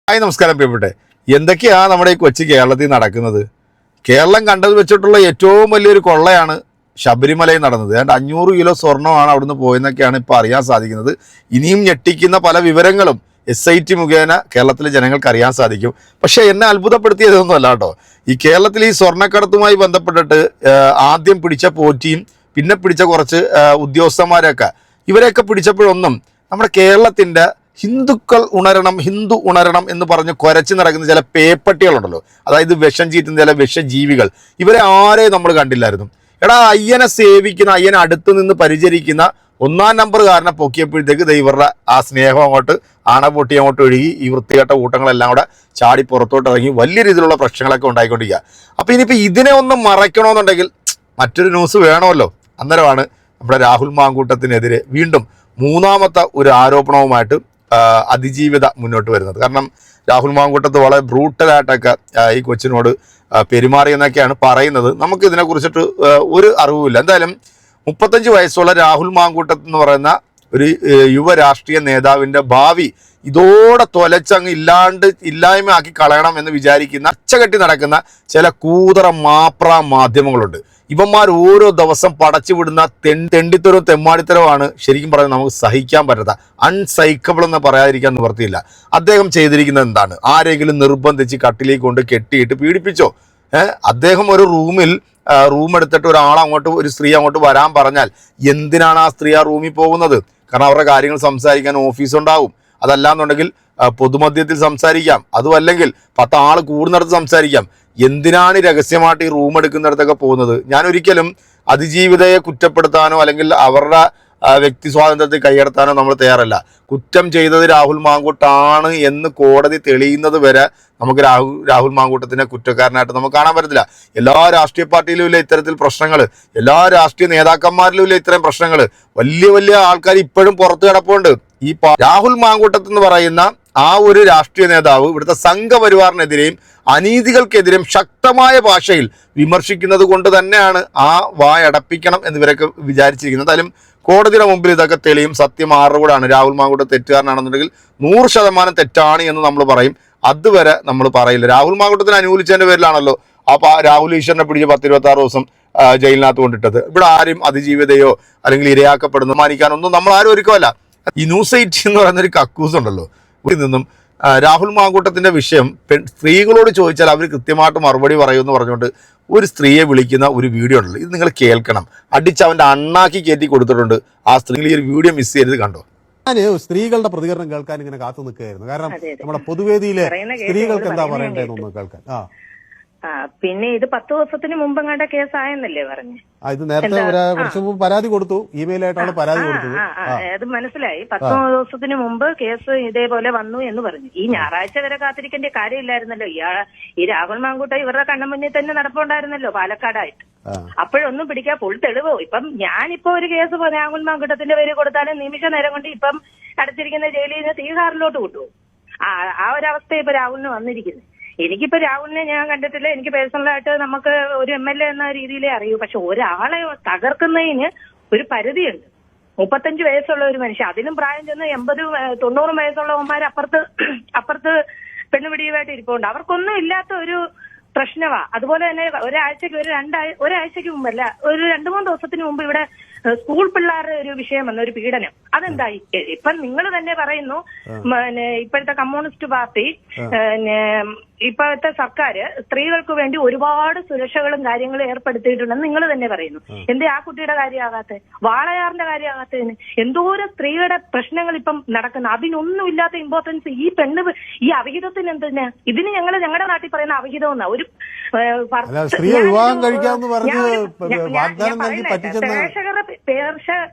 Hi നമസ്കാരം പ്രിയപ്പെട്ടെ. എന്തൊക്കെയാ നമ്മുടെ ഈ കൊച്ചു കേരളത്തിൽ നടക്കുന്നത്? കേരളം കണ്ടത് വെച്ചിട്ടുള്ള ഏറ്റവും വലിയൊരു കൊള്ളയാണ് ശബരിമലയിൽ നടന്നത്. ഏതാണ്ട് 500 കിലോ സ്വർണ്ണമാണ് അവിടുന്ന് പോയെന്നൊക്കെയാണ് ഇപ്പോൾ അറിയാൻ സാധിക്കുന്നത്. ഇനിയും ഞെട്ടിക്കുന്ന പല വിവരങ്ങളും SIT മുഖേന കേരളത്തിലെ ജനങ്ങൾക്ക് അറിയാൻ സാധിക്കും. പക്ഷേ എന്നെ അത്ഭുതപ്പെടുത്തിയതൊന്നും അല്ല കേട്ടോ. ഈ കേരളത്തിൽ ഈ സ്വർണ്ണക്കടത്തുമായി ബന്ധപ്പെട്ടിട്ട് ആദ്യം പിടിച്ച പോറ്റിയും പിന്നെ പിടിച്ച കുറച്ച് ഉദ്യോഗസ്ഥന്മാരൊക്കെ ഇവരെയൊക്കെ പിടിച്ചപ്പോഴൊന്നും നമ്മുടെ കേരളത്തിൻ്റെ ഹിന്ദു ഉണരണം എന്ന് പറഞ്ഞ് കുരച്ച് നടക്കുന്ന ചില പേപ്പട്ടികളുണ്ടല്ലോ, അതായത് വിഷം ചീറ്റുന്ന ചില വിഷജീവികൾ, ഇവരെ ആരെയും നമ്മൾ കണ്ടില്ലായിരുന്നു. എടാ, അയ്യനെ സേവിക്കുന്ന, അയ്യനെ അടുത്ത് നിന്ന് പരിചരിക്കുന്ന 1-ാം നമ്പറുകാരനെ പൊക്കിയപ്പോഴത്തേക്ക് ഇവരുടെ ആ സ്നേഹം അങ്ങോട്ട് പൊട്ടി അങ്ങോട്ട് ഒഴുകി ഈ വൃത്തികെട്ട കൂട്ടങ്ങളെല്ലാം കൂടെ ചാടി പുറത്തോട്ട് ഇറങ്ങി വലിയ രീതിയിലുള്ള പ്രശ്നങ്ങളൊക്കെ ഉണ്ടായിക്കൊണ്ടിരിക്കുക. അപ്പോൾ ഇനിയിപ്പോൾ ഇതിനെ ഒന്ന് മറയ്ക്കണമെന്നുണ്ടെങ്കിൽ മറ്റൊരു ന്യൂസ് വേണമല്ലോ. അന്നേരമാണ് നമ്മുടെ രാഹുൽ മാങ്കൂട്ടത്തിനെതിരെ വീണ്ടും 3-ാമത്തെ ഒരു ആരോപണവുമായിട്ട് അതിജീവിത മുന്നോട്ട് വരുന്നത്. കാരണം രാഹുൽ മാങ്കൂട്ടത്ത് വളരെ ബ്രൂട്ടലായിട്ടൊക്കെ ഈ കൊച്ചിനോട് പെരുമാറിയെന്നൊക്കെയാണ് പറയുന്നത്. നമുക്ക് ഇതിനെക്കുറിച്ചിട്ട് ഒരു അറിവുമില്ല. എന്തായാലും 35 വയസ്സുള്ള രാഹുൽ മാങ്കൂട്ടത്ത് എന്ന് പറയുന്ന ഒരു യുവ രാഷ്ട്രീയ നേതാവിൻ്റെ ഭാവി ഇതോടെ തൊലച്ചങ്ങ് ഇല്ലായ്മയാക്കി കളയണം എന്ന് വിചാരിക്കുന്ന അച്ചകെട്ടി നടക്കുന്ന ചില കൂതറ മാധ്യമങ്ങളുണ്ട്. ഇവന്മാർ ഓരോ ദിവസം പടച്ചുവിടുന്ന തെണ്ടിത്തരവും തെമ്മാടിത്തരവുമാണ് ശരിക്കും പറഞ്ഞാൽ നമുക്ക് സഹിക്കാൻ പറ്റാത്ത, അൺസൈക്കബിൾ എന്ന് പറയാതിരിക്കാൻ നിവർത്തിയില്ല. അദ്ദേഹം ചെയ്തിരിക്കുന്നത് എന്താണ്? ആരെങ്കിലും നിർബന്ധിച്ച് കട്ടിലേക്ക് കൊണ്ട് കെട്ടിയിട്ട് പീഡിപ്പിച്ചോ? അദ്ദേഹം ഒരു റൂം എടുത്തിട്ട് ഒരു സ്ത്രീ അങ്ങോട്ട് വരാൻ പറഞ്ഞാൽ എന്തിനാണ് ആ സ്ത്രീ ആ റൂമിൽ പോകുന്നത്? കാരണം അവരുടെ കാര്യങ്ങൾ സംസാരിക്കാൻ ഓഫീസ് ഉണ്ടാവും. അതല്ലാന്നുണ്ടെങ്കിൽ പൊതുമധ്യത്തിൽ സംസാരിക്കാം, അതുമല്ലെങ്കിൽ 10 ആൾ കൂടുന്നിടത്ത് സംസാരിക്കാം. എന്തിനാണ് രഹസ്യമായിട്ട് ഈ റൂം എടുക്കുന്നിടത്തൊക്കെ പോകുന്നത്? ഞാൻ ഒരിക്കലും അതിജീവിതയെ കുറ്റപ്പെടുത്താനോ അല്ലെങ്കിൽ അവരുടെ വ്യക്തി സ്വാതന്ത്ര്യത്തെ കൈയടത്താനോ നമ്മൾ തയ്യാറല്ല. കുറ്റം ചെയ്തത് രാഹുൽ മാങ്കൂട്ടാണ് എന്ന് കോടതി തെളിയുന്നത് വരെ നമുക്ക് രാഹുൽ മാങ്കൂട്ടത്തിനെ കുറ്റക്കാരനായിട്ട് നമുക്ക് കാണാൻ പറ്റത്തില്ല. എല്ലാ രാഷ്ട്രീയ പാർട്ടിയിലും ഇല്ല ഇത്തരത്തിൽ പ്രശ്നങ്ങൾ, എല്ലാ രാഷ്ട്രീയ നേതാക്കന്മാരിലും ഇല്ല ഇത്തരം പ്രശ്നങ്ങൾ. വലിയ വലിയ ആൾക്കാർ ഇപ്പോഴും പുറത്ത് കിടപ്പുണ്ട്. ഈ രാഹുൽ മാങ്കൂട്ടത്ത് എന്ന് പറയുന്ന ആ ഒരു രാഷ്ട്രീയ നേതാവ് ഇവിടുത്തെ സംഘപരിവാറിനെതിരെയും അനീതികൾക്കെതിരെയും ശക്തമായ ഭാഷയിൽ വിമർശിക്കുന്നത് കൊണ്ട് തന്നെയാണ് ആ വായടപ്പിക്കണം എന്നിവരൊക്കെ വിചാരിച്ചിരിക്കുന്നത്. എന്തായാലും കോടതിയുടെ മുമ്പിൽ ഇതൊക്കെ തെളിയും. സത്യം ആറുകൂടാണ്. രാഹുൽ മാങ്കൂട്ടം തെറ്റുകാരനാണെന്നുണ്ടെങ്കിൽ 100% തെറ്റാണ് എന്ന് നമ്മൾ പറയും. അതുവരെ നമ്മൾ പറയില്ല. രാഹുൽ മാങ്കൂട്ടത്തിന് അനുകൂലിച്ചതിൻ്റെ പേരിലാണല്ലോ അപ്പോൾ രാഹുൽ ഈശ്വരനെ പിടിച്ച് 10-26 ദിവസം ജയിലിനകത്ത് കൊണ്ടിട്ടത്. ഇവിടെ ആരും അതിജീവിതയോ അല്ലെങ്കിൽ ഇരയാക്കപ്പെടുന്നു മാനിക്കാനൊന്നും നമ്മൾ ആരും ഒരുക്കമല്ല. ഈ ന്യൂസ് 8 എന്ന് പറയുന്നൊരു കക്കൂസ് ഉണ്ടല്ലോ, ഇവിടെ നിന്നും രാഹുൽ മാങ്കൂട്ടത്തിൻ്റെ വിഷയം സ്ത്രീകളോട് ചോദിച്ചാൽ അവർ കൃത്യമായിട്ട് മറുപടി പറയുമെന്ന് പറഞ്ഞുകൊണ്ട് ഒരു സ്ത്രീയെ വിളിക്കുന്ന ഒരു വീഡിയോ ഉണ്ടല്ലോ, ഇത് നിങ്ങൾ കേൾക്കണം. അടിച്ച് അവൻ്റെ അണ്ണാക്കി കയറ്റി കൊടുത്തിട്ടുണ്ട്. ആ സ്ത്രീകൾ ഈ ഒരു വീഡിയോ മിസ് ചെയ്തത് കണ്ടോ? ഞാൻ സ്ത്രീകളുടെ പ്രതികരണം കേൾക്കാൻ ഇങ്ങനെ കാത്തു നിൽക്കുകയായിരുന്നു. കാരണം നമ്മുടെ പൊതുവേദിയിലെ സ്ത്രീകൾക്ക് എന്താ പറയണ്ടേന്നൊന്ന് കേൾക്കാൻ. പിന്നെ ഇത് 10 ദിവസത്തിന് മുമ്പ് കണ്ട കേസായെന്നല്ലേ പറഞ്ഞു? ഇത് നേരത്തെ കുറച്ച് മുമ്പ് പരാതി കൊടുത്തു, ഇമെയിലായിട്ടാണ് പരാതി കൊടുത്തത്. അത് മനസ്സിലായി. 10 ദിവസത്തിന് മുമ്പ് കേസ് ഇതേപോലെ വന്നു എന്ന് പറഞ്ഞു. ഈ ഞായറാഴ്ച വരെ കാത്തിരിക്കേണ്ട കാര്യമില്ലായിരുന്നല്ലോ. ഈ രാഹുൽ മാങ്കൂട്ടം ഇവരുടെ കണ്ണുമുന്നിൽ തന്നെ നടപ്പുണ്ടായിരുന്നല്ലോ പാലക്കാടായിട്ട്. അപ്പോഴൊന്നും പിടിക്കാൻ ഫുൾ തെളിവോ? ഇപ്പം ഞാനിപ്പോ ഒരു കേസ് രാഹുൽ മാങ്കൂട്ടത്തിന്റെ പേര് കൊടുത്താലും നിമിഷ നേരം കൊണ്ട് ഇപ്പം അടച്ചിരിക്കുന്ന ജയിലിൽ നിന്ന് തീഹാറിലോട്ട് കിട്ടുമോ? ആ ഒരവസ്ഥ ഇപ്പൊ രാഹുലിന് വന്നിരിക്കുന്നത്. എനിക്കിപ്പോ രാഹുലിനെ ഞാൻ കണ്ടിട്ടില്ല. എനിക്ക് പേഴ്സണലായിട്ട് നമുക്ക് ഒരു MLA എന്ന രീതിയിലേ അറിയൂ. പക്ഷെ ഒരാളെ തകർക്കുന്നതിന് ഒരു പരിധിയുണ്ട്. 35 വയസ്സുള്ള ഒരു മനുഷ്യൻ, അതിലും പ്രായം ചെന്ന് 80-90 വയസ്സുള്ളവന്മാർ അപ്പുറത്ത് പെണ്ണുപിടിയുമായിട്ട് ഇരിപ്പുണ്ട്. അവർക്കൊന്നും ഇല്ലാത്ത ഒരു പ്രശ്നമാ. അതുപോലെ തന്നെ ഒരാഴ്ചക്ക് മുമ്പല്ല, ഒരു 2-3 ദിവസത്തിന് മുമ്പ് ഇവിടെ സ്കൂൾ പിള്ളേരുടെ ഒരു വിഷയം വന്ന ഒരു പീഡനം. അതെന്തായി? ഇപ്പം നിങ്ങൾ തന്നെ പറയുന്നു, ഇപ്പോഴത്തെ കമ്മ്യൂണിസ്റ്റ് പാർട്ടി, ഇപ്പോഴത്തെ സർക്കാർ സ്ത്രീകൾക്ക് വേണ്ടി ഒരുപാട് സുരക്ഷകളും കാര്യങ്ങളും ഏർപ്പെടുത്തിയിട്ടുണ്ടെന്ന് നിങ്ങൾ തന്നെ പറയുന്നു. എന്തേ ആ കുട്ടിയുടെ കാര്യമാകാത്ത, വാളയാറിന്റെ കാര്യമാകാത്തതിന് എന്തോരം സ്ത്രീകളുടെ പ്രശ്നങ്ങൾ ഇപ്പം നടക്കുന്നു. അതിനൊന്നുമില്ലാത്ത ഇമ്പോർട്ടൻസ് ഈ അവിഹിതത്തിന് എന്തിനാ? ഇതിന് ഞങ്ങളുടെ നാട്ടിൽ പറയുന്ന അവിഹിതം എന്നാ. ഒരു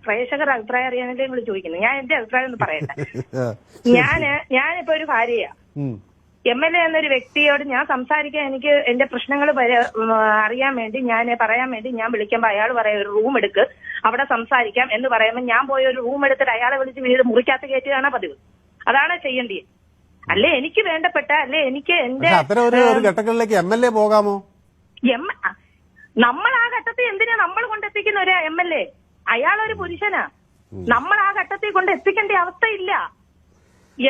പ്രേക്ഷകർ അഭിപ്രായം അറിയാനല്ലേ നിങ്ങൾ ചോദിക്കുന്നത്. ഞാൻ എന്റെ അഭിപ്രായം ഒന്ന് പറയട്ടെ. ഞാനിപ്പോ ഒരു ഭാര്യയാ. MLA എന്നൊരു വ്യക്തിയോട് ഞാൻ സംസാരിക്കാൻ, എനിക്ക് എന്റെ പ്രശ്നങ്ങൾ അറിയാൻ വേണ്ടി, പറയാൻ വേണ്ടി ഞാൻ വിളിക്കുമ്പോൾ അയാൾ പറയാം ഒരു റൂം എടുക്ക്, അവിടെ സംസാരിക്കാം എന്ന് പറയുമ്പോൾ ഞാൻ പോയി ഒരു റൂം എടുത്തിട്ട് അയാളെ വിളിച്ച് വീട് മുറിക്കകത്ത് കയറ്റുകയാണ് പതിവ്. അതാണ് ചെയ്യേണ്ടത്. അല്ലേ എനിക്ക് വേണ്ടപ്പെട്ട, അല്ലേ എനിക്ക് എന്റെ ഘട്ടങ്ങളിലേക്ക് MLA പോകാമോ? നമ്മൾ ആ ഘട്ടത്തിൽ എന്തിനാ നമ്മൾ കൊണ്ടെത്തിക്കുന്ന ഒരു MLA? അയാളൊരു പുരുഷനാ. നമ്മൾ ആ ഘട്ടത്തിൽ കൊണ്ട് എത്തിക്കേണ്ട അവസ്ഥയില്ല.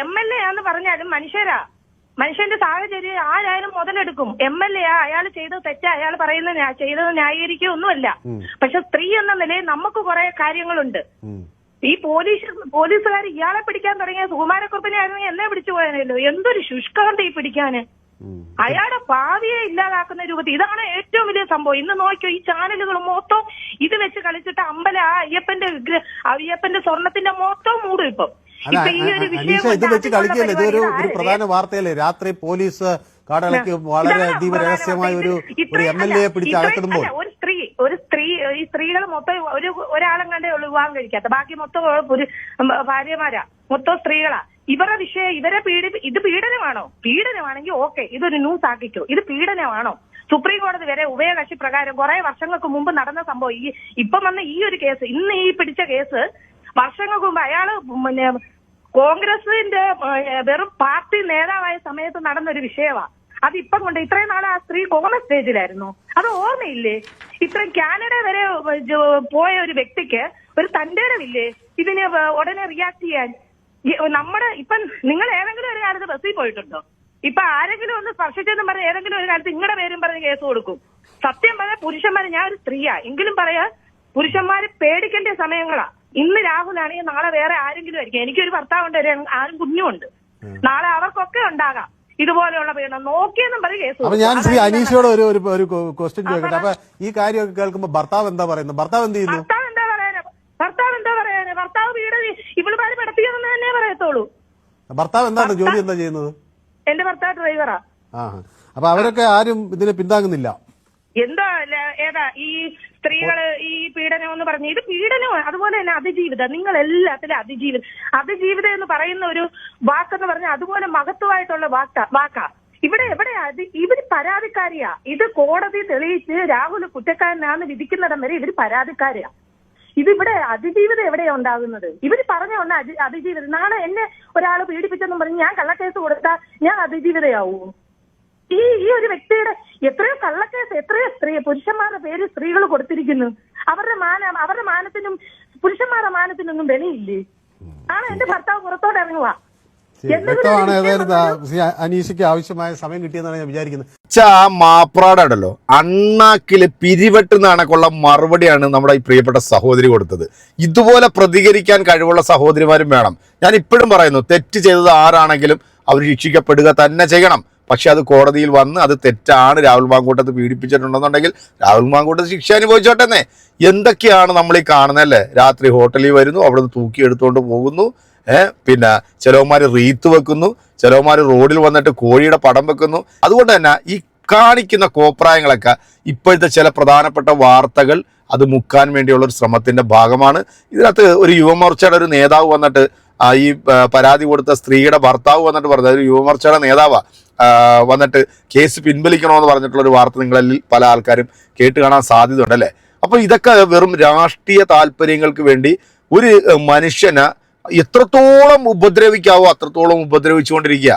MLA ആന്ന് പറഞ്ഞാലും മനുഷ്യരാ. മനുഷ്യന്റെ സാഹചര്യം ആരായാലും മുതലെടുക്കും. MLA അയാൾ ചെയ്തത് തെറ്റാ, അയാൾ പറയുന്നത് ചെയ്തത് ന്യായീകരിക്കുകയൊന്നുമല്ല. പക്ഷെ സ്ത്രീ എന്ന നിലയിൽ നമുക്ക് കുറെ കാര്യങ്ങളുണ്ട്. ഈ പോലീസുകാർ ഇയാളെ പിടിക്കാൻ തുടങ്ങിയ സുകുമാരക്കുറുപ്പിനെ ആയിരുന്നു എന്നെ പിടിച്ചു പോയാനല്ലോ. എന്തൊരു ശുഷ്കാന്ത ഈ പിടിക്കാന്. അയാളുടെ ഭാവിയെ ഇല്ലാതാക്കുന്ന രൂപത്തിൽ ഇതാണ് ഏറ്റവും വലിയ സംഭവം. ഇന്ന് നോക്കിയോ, ഈ ചാനലുകൾ മൊത്തം ഇത് വെച്ച് കളിച്ചിട്ട് അയ്യപ്പന്റെ സ്വർണത്തിന്റെ മൊത്തം മൂടും ഇപ്പം. ഇത് വെച്ച് കളിക്കല്ലേ, ഇതൊരു പ്രധാന വാർത്തയല്ലേ? രാത്രി പോലീസ് കാടളയ്ക്ക് വളരെ അതീവ രഹസ്യമായ ഒരു MLA പിടിച്ച് അകത്തിടുമ്പോൾ ഈ സ്ത്രീകൾ മൊത്തം ഒരാളും കണ്ടേ ഉള്ളൂ വിവാഹം കഴിക്കാത്ത, ബാക്കി മൊത്തം ഭാര്യമാരാ, മൊത്തം സ്ത്രീകളാ. ഇവരുടെ വിഷയം ഇത് പീഡനമാണോ? പീഡനമാണെങ്കിൽ ഓക്കെ, ഇതൊരു ന്യൂസ് ആക്കിക്കോ. ഇത് പീഡനമാണോ? സുപ്രീം കോടതി വരെ ഉഭയകക്ഷി പ്രകാരം കുറെ വർഷങ്ങൾക്ക് മുമ്പ് നടന്ന സംഭവം. ഇപ്പം വന്ന ഈ ഒരു കേസ്, ഇന്ന് ഈ പിടിച്ച കേസ് വർഷങ്ങൾക്ക് മുമ്പ് അയാള് കോൺഗ്രസിന്റെ വെറും പാർട്ടി നേതാവായ സമയത്ത് നടന്നൊരു വിഷയമാണ്. അതിപ്പം കൊണ്ട് ഇത്രയും നാളെ ആ സ്ത്രീ കോമൺ സ്റ്റേജിലായിരുന്നു. അത് ഓർമ്മയില്ലേ? ഇത്രയും കാനഡ വരെ പോയ ഒരു വ്യക്തിക്ക് ഒരു തന്റേടമില്ലേ ഇതിന് ഉടനെ റിയാക്ട് ചെയ്യാൻ? നമ്മുടെ ഇപ്പം നിങ്ങൾ ഏതെങ്കിലും ഒരു കാലത്ത് ബസ്സിൽ പോയിട്ടുണ്ടോ? ഇപ്പൊ ആരെങ്കിലും ഒന്ന് സ്പർശിച്ചെന്നും പറഞ്ഞ ഏതെങ്കിലും ഒരു കാലത്ത് നിങ്ങളുടെ പേരും പറഞ്ഞ് കേസ് കൊടുക്കും. സത്യം പറയാൻ പുരുഷന്മാര്, ഞാൻ ഒരു സ്ത്രീയാ എങ്കിലും പറയാ, പുരുഷന്മാര് പേടിക്കേണ്ട സമയങ്ങളാ. ഇന്ന് രാഹുലാണെങ്കിൽ നാളെ വേറെ ആരെങ്കിലും ആയിരിക്കും. എനിക്കൊരു ഭർത്താവുണ്ട്, ആരും കുഞ്ഞുമുണ്ട്. നാളെ അവർക്കൊക്കെ ഉണ്ടാകാം ഇതുപോലെയുള്ള പീഡനം. നോക്കിയെന്നും പറഞ്ഞ് കേസ്. അപ്പൊ ഞാൻ ശ്രീ അനീഷയോട് ഒരു ക്വസ്റ്റ്യൻ ചോദിക്കട്ടെ. അപ്പൊ ഈ കാര്യമൊക്കെ കേൾക്കുമ്പോ ഭർത്താവ് എന്താ പറയുന്നത്? ഭർത്താവ് എന്ത് ചെയ്യുന്നു? ഭർത്താവ് പീഡനം ഇവളുമാര് പെടുത്തിയതെന്ന് തന്നെ പറയത്തുള്ളൂ. ഭർത്താവ് എന്താണ് ജോലി, എന്താ ചെയ്യുന്നത്? എന്റെ ഭർത്താവ് ഡ്രൈവറാ. അപ്പൊ അവരൊക്കെ ആരും ഇതിന് പിന്താങ്ങുന്നില്ല. എന്തോ ഏതാ ഈ സ്ത്രീകള് ഈ പീഡനം എന്ന് പറഞ്ഞു, ഇത് പീഡനമാണ്. അതുപോലെ തന്നെ അതിജീവിതം. നിങ്ങൾ എല്ലാത്തിലും അതിജീവിതം എന്ന് പറയുന്ന ഒരു വാക്കെന്ന് പറഞ്ഞാൽ അതുപോലെ മഹത്വമായിട്ടുള്ള വാക്കാ. ഇവിടെ ഇവര് പരാതിക്കാരിയാ. ഇത് കോടതി തെളിയിച്ച് രാഹുൽ കുറ്റക്കാരനാണെന്ന് വിധിക്കുന്നിടം വരെ ഇവര് പരാതിക്കാരിയാ. ഇതിവിടെ അതിജീവിതം എവിടെയാ ഉണ്ടാകുന്നത്? ഇവര് പറഞ്ഞ അതിജീവിതം. നാളെ എന്നെ ഒരാൾ പീഡിപ്പിച്ചെന്നും പറഞ്ഞ് ഞാൻ കള്ളക്കേസ് കൊടുത്താൽ ഞാൻ അതിജീവിതയാവൂ? ഈ ഒരു വ്യക്തിയുടെ എത്രയോ കള്ളക്കേസ്, എത്രയോ പുരുഷന്മാരുടെ പേര് സ്ത്രീകൾ കൊടുത്തിരിക്കുന്നു. അവരുടെ മാനത്തിനും പുരുഷന്മാരുടെ മാനത്തിനൊന്നും വിലയില്ലേ? ആണ് എന്റെ ഭർത്താവ് പുറത്തോട്ട് ഇറങ്ങുക. വ്യക്തമാണ്. ഏതായാലും അനീഷയ്ക്ക് ആവശ്യമായ സമയം കിട്ടിയെന്നാണ് ഞാൻ വിചാരിക്കുന്നത്. മാപ്രാടുണ്ടല്ലോ, അണ്ണാക്കില് പിരിവെട്ടുന്ന കണക്കുള്ള മറുപടിയാണ് നമ്മുടെ ഈ പ്രിയപ്പെട്ട സഹോദരി കൊടുത്തത്. ഇതുപോലെ പ്രതികരിക്കാൻ കഴിവുള്ള സഹോദരിമാരും വേണം. ഞാൻ ഇപ്പോഴും പറയുന്നു, തെറ്റ് ചെയ്തത് ആരാണെങ്കിലും അവർ ശിക്ഷിക്കപ്പെടുക തന്നെ ചെയ്യണം. പക്ഷെ അത് കോടതിയിൽ വന്ന് അത് തെറ്റാണ്, രാഹുൽ മാങ്കൂട്ടത്ത് പീഡിപ്പിച്ചിട്ടുണ്ടെന്നുണ്ടെങ്കിൽ രാഹുൽ മാങ്കൂട്ടത്ത് ശിക്ഷ അനുഭവിച്ചോട്ടെന്നേ. എന്തൊക്കെയാണ് നമ്മൾ ഈ കാണുന്നതല്ലേ? രാത്രി ഹോട്ടലിൽ വരുന്നു, അവിടെ നിന്ന് തൂക്കിയെടുത്തുകൊണ്ട് പോകുന്നു. പിന്നെ ചിലവന്മാർ റീത്ത് വെക്കുന്നു, ചിലവന്മാർ റോഡിൽ വന്നിട്ട് കോഴിയുടെ പടം വെക്കുന്നു. അതുകൊണ്ട് തന്നെ ഈ കാണിക്കുന്ന കോപ്രായങ്ങളൊക്കെ ഇപ്പോഴത്തെ ചില പ്രധാനപ്പെട്ട വാർത്തകൾ അത് മുക്കാൻ വേണ്ടിയുള്ള ഒരു ശ്രമത്തിന്റെ ഭാഗമാണ്. ഇതിനകത്ത് ഒരു യുവമോർച്ചയുടെ ഒരു നേതാവ് വന്നിട്ട് ഈ പരാതി കൊടുത്ത സ്ത്രീയുടെ ഭർത്താവ് വന്നിട്ട് പറഞ്ഞത്, ഒരു യുവമോർച്ചയുടെ നേതാവാ വന്നിട്ട് കേസ് പിൻവലിക്കണമെന്ന് പറഞ്ഞിട്ടുള്ള ഒരു വാർത്ത നിങ്ങളിൽ പല ആൾക്കാരും കേട്ട് കാണാൻ സാധ്യതയുണ്ടല്ലേ. അപ്പോൾ ഇതൊക്കെ വെറും രാഷ്ട്രീയ താല്പര്യങ്ങൾക്ക് വേണ്ടി ഒരു മനുഷ്യനെ എത്രത്തോളം ഉപദ്രവിക്കാവോ അത്രത്തോളം ഉപദ്രവിച്ചുകൊണ്ടിരിക്കുക.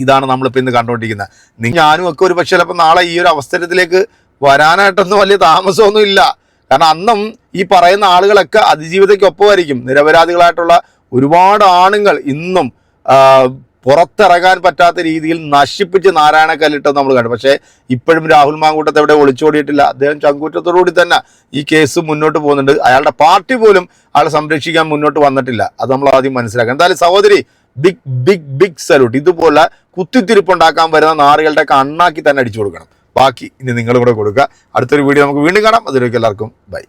ഇതാണ് നമ്മളിപ്പോൾ ഇന്ന് കണ്ടുകൊണ്ടിരിക്കുന്നത്. ഞാനും ഒക്കെ ഒരു പക്ഷേ ചിലപ്പോൾ നാളെ ഈ ഒരു അവസരത്തിലേക്ക് വരാനായിട്ടൊന്നും വലിയ താമസമൊന്നും ഇല്ല. കാരണം അന്നും ഈ പറയുന്ന ആളുകളൊക്കെ അതിജീവിതയ്ക്കൊപ്പമായിരിക്കും. നിരപരാധികളായിട്ടുള്ള ഒരുപാട് ആണുങ്ങൾ ഇന്നും പുറത്തിറങ്ങാൻ പറ്റാത്ത രീതിയിൽ നശിപ്പിച്ച് നാരായണക്കല്ലിട്ടെന്ന് നമ്മൾ കണ്ടു. പക്ഷേ ഇപ്പോഴും രാഹുൽ മാങ്കൂട്ടത്ത് എവിടെ ഒളിച്ചോടിയിട്ടില്ല. അദ്ദേഹം ചങ്കൂറ്റത്തോടുകൂടി തന്നെ ഈ കേസ് മുന്നോട്ട് പോകുന്നുണ്ട്. അയാളുടെ പാർട്ടി പോലും അയാളെ സംരക്ഷിക്കാൻ മുന്നോട്ട് വന്നിട്ടില്ല. അത് നമ്മൾ ആദ്യം മനസ്സിലാക്കാം. എന്തായാലും സഹോദരി, ബിഗ് ബിഗ് ബിഗ് സല്യൂട്ട്. ഇതുപോലെ കുത്തിത്തിരിപ്പുണ്ടാക്കാൻ വരുന്ന നാറുകളുടെ അണ്ണാക്കി തന്നെ അടിച്ചു കൊടുക്കണം. ബാക്കി ഇനി നിങ്ങളും കൂടെ കൊടുക്കുക. അടുത്തൊരു വീഡിയോ നമുക്ക് വീണ്ടും കാണാം. അതിലേക്ക് എല്ലാവർക്കും ബൈ.